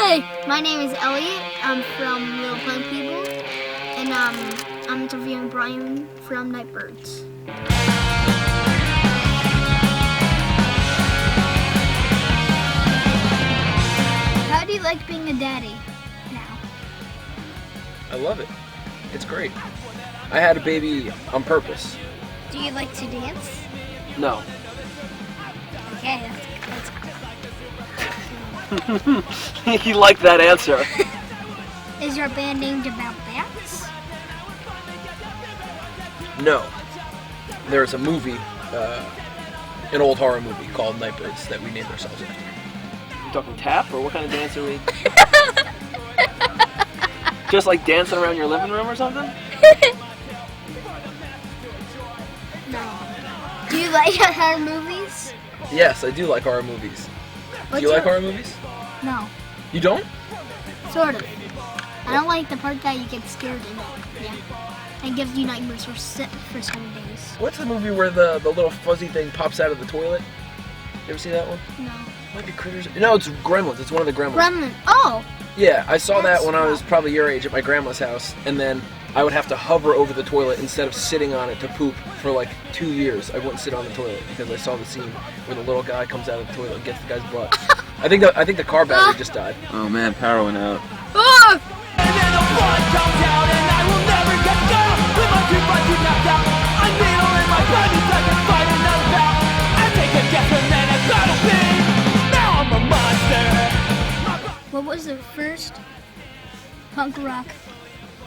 Hey, my name is Elliott. I'm from Little Plain People, and I'm interviewing Brian from Nightbirds. How do you like being a daddy now? I love it. It's great. I had a baby on purpose. Do you like to dance? No. Okay, that's He liked that answer. Is your band named about bats? No. There's a movie, an old horror movie called Nightbirds that we named ourselves after. You talking tap, or what kind of dance are we? Just like dancing around your living room or something? No. Do you like horror movies? Yes, I do like horror movies. Do you like horror movies? No. You don't? Sort of. I don't like the part that you get scared in it. Yeah. And gives you nightmares for 7 days. What's the movie where the little fuzzy thing pops out of the toilet? You ever see that one? No. Might be Critters. No, it's Gremlins. It's one of the Gremlins. Gremlin. Oh! Yeah, I saw that when I was probably your age at my grandma's house, and then I would have to hover over the toilet instead of sitting on it to poop for like 2 years. I wouldn't sit on the toilet because I saw the scene where the little guy comes out of the toilet and gets the guy's butt. I think the car battery just died. Oh man, power went out. Oh! And then the blood comes out and I will never get down. With my two buttons knocked out, I'm needle in my body, I can fight another bout. I take a guess and then it's battle pain. Now I'm a monster. What was the first punk rock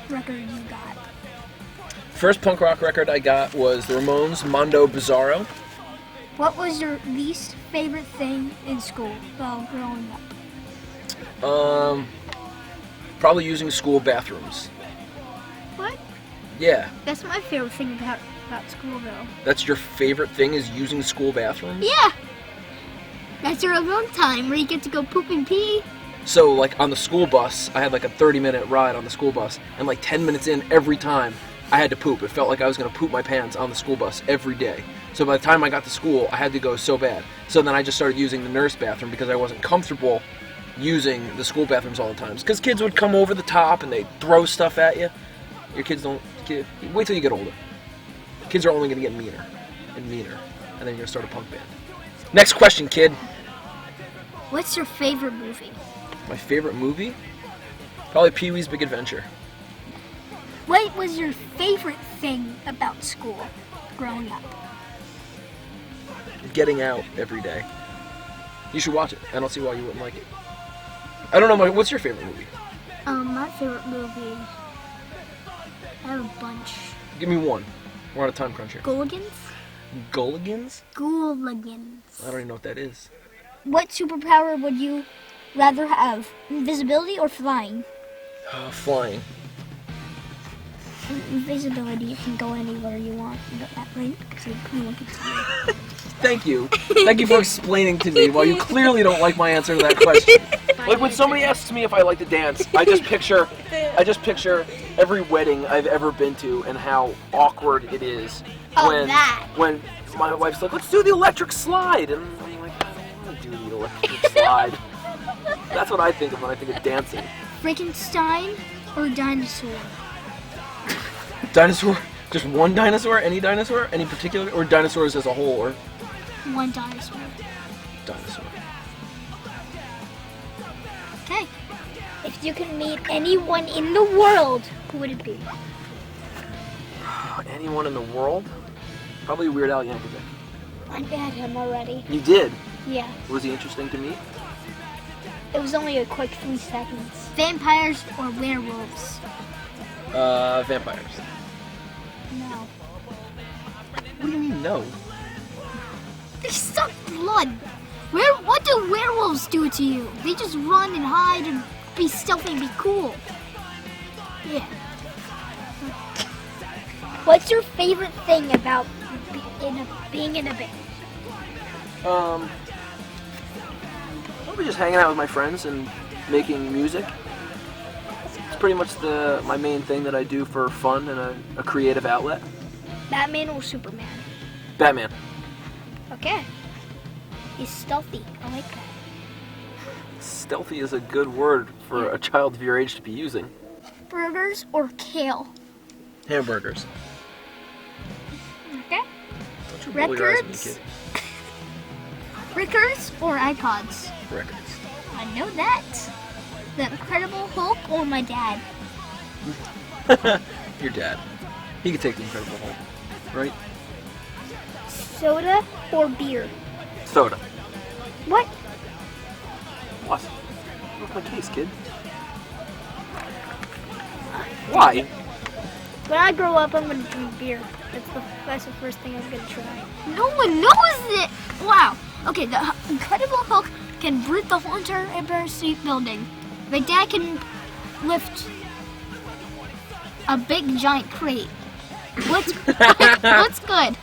record you got? First punk rock record I got was the Ramones' Mondo Bizarro. What was your least favorite thing in school while growing up? Probably using school bathrooms. What? Yeah. That's my favorite thing about school, though. That's your favorite thing, is using school bathrooms? Yeah. That's your alone time where you get to go poop and pee. So, like, on the school bus, I had like a 30-minute ride on the school bus, and like 10 minutes in every time, I had to poop. It felt like I was going to poop my pants on the school bus every day. So by the time I got to school, I had to go so bad. So then I just started using the nurse bathroom because I wasn't comfortable using the school bathrooms all the time. Because kids would come over the top and they'd throw stuff at you. Your kids don't... Wait till you get older. Kids are only going to get meaner and meaner. And then you're going to start a punk band. Next question, kid. What's your favorite movie? My favorite movie? Probably Pee-wee's Big Adventure. What was your favorite thing about school growing up? Getting out every day. You should watch it. I don't see why you wouldn't like it. I don't know, what's your favorite movie? My favorite movie... I have a bunch. Give me one. We're on a time crunch here. Gulligans? Gulligans? Gulligans. I don't even know what that is. What superpower would you rather have? Invisibility or flying? Flying. Invisibility, you can go anywhere you want. Right? So no one can see you. Thank you. Thank you for explaining to me why you clearly don't like my answer to that question. Like when somebody asks me if I like to dance, I just picture every wedding I've ever been to and how awkward it is when my wife's like, let's do the electric slide, and I'm like, I don't want to do the electric slide. That's what I think of when I think of dancing. Frankenstein or dinosaur? Dinosaur? Just one dinosaur? Any dinosaur? Any particular? Or dinosaurs as a whole? Or one dinosaur. Dinosaur. Okay. If you could meet anyone in the world, who would it be? Anyone in the world? Probably Weird Al Yankovic. I met him already. You did? Yeah. Was he interesting to meet? It was only a quick 3 seconds. Vampires or werewolves? Vampires. No. What do you mean, no? They suck blood. What do werewolves do to you? They just run and hide and be stealthy and be cool. Yeah. What's your favorite thing about being in a band? Probably just hanging out with my friends and making music. It's pretty much my main thing that I do for fun and a creative outlet. Batman or Superman? Batman. Okay. He's stealthy. I like that. Stealthy is a good word for a child of your age to be using. Burgers or kale? Hamburgers. Okay. Don't you roll your eyes at me, Records? kid. Records or iPods? Records. I know that. The Incredible Hulk or my dad? Your dad. He could take the Incredible Hulk, right? Soda or beer? Soda. What? What? What's my case, kid? Why? When I grow up, I'm gonna drink beer. That's the first thing I'm gonna try. No one knows it! Wow. Okay, the Incredible Hulk can brute the whole entire Empire State Building. My dad can lift a big giant crate. What's good?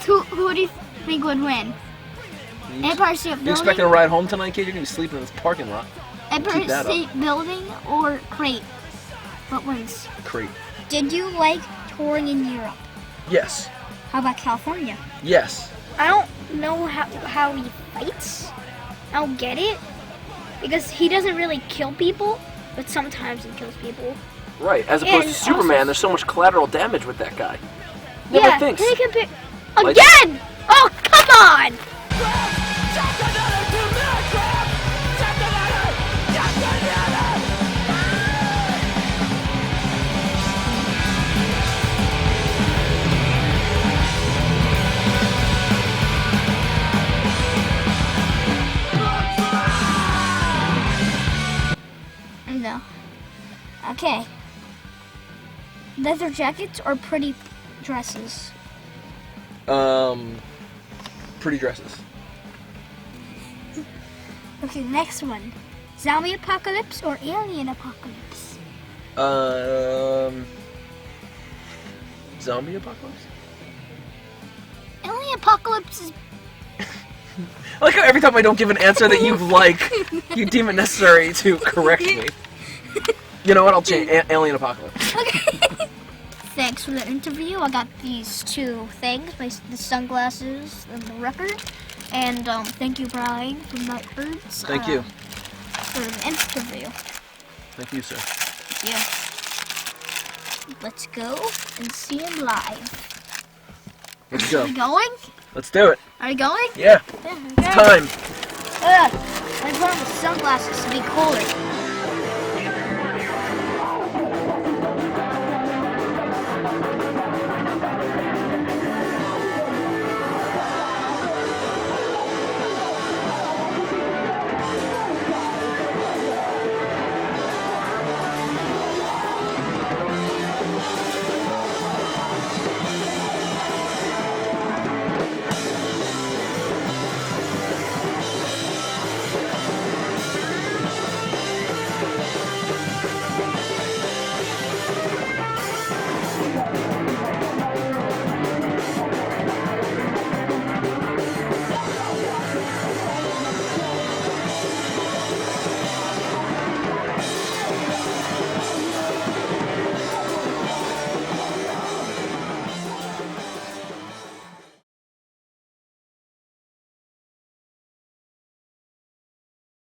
Who do you think would win? Empire State Building? You expecting a ride home tonight, kid? You're gonna be sleeping in this parking lot. Empire State Building or crate? What wins? Crate. Did you like touring in Europe? Yes. How about California? Yes. I don't know how he fights. I don't get it. Because he doesn't really kill people, but sometimes he kills people. Right. As opposed to And Superman, also- there's so much collateral damage with that guy. Never Yeah, thinks. he can pick... Like- Again! Oh, come on! No. Okay. Leather jackets or pretty dresses? Pretty dresses. Okay, next one. Zombie apocalypse or alien apocalypse? Zombie apocalypse? Alien apocalypse is... I like how every time I don't give an answer that you like, you deem it necessary to correct me. You know what? I'll change. Alien apocalypse. Okay. Thanks for the interview. I got these two things, the sunglasses and the record. And thank you, Brian, from Nightbirds. Thank you. For the interview. Thank you, sir. Yeah. Let's go and see him live. Let's Are go. we going? Let's do it. Are we going? Yeah. Yeah. It's time. I put on the sunglasses to be cooler.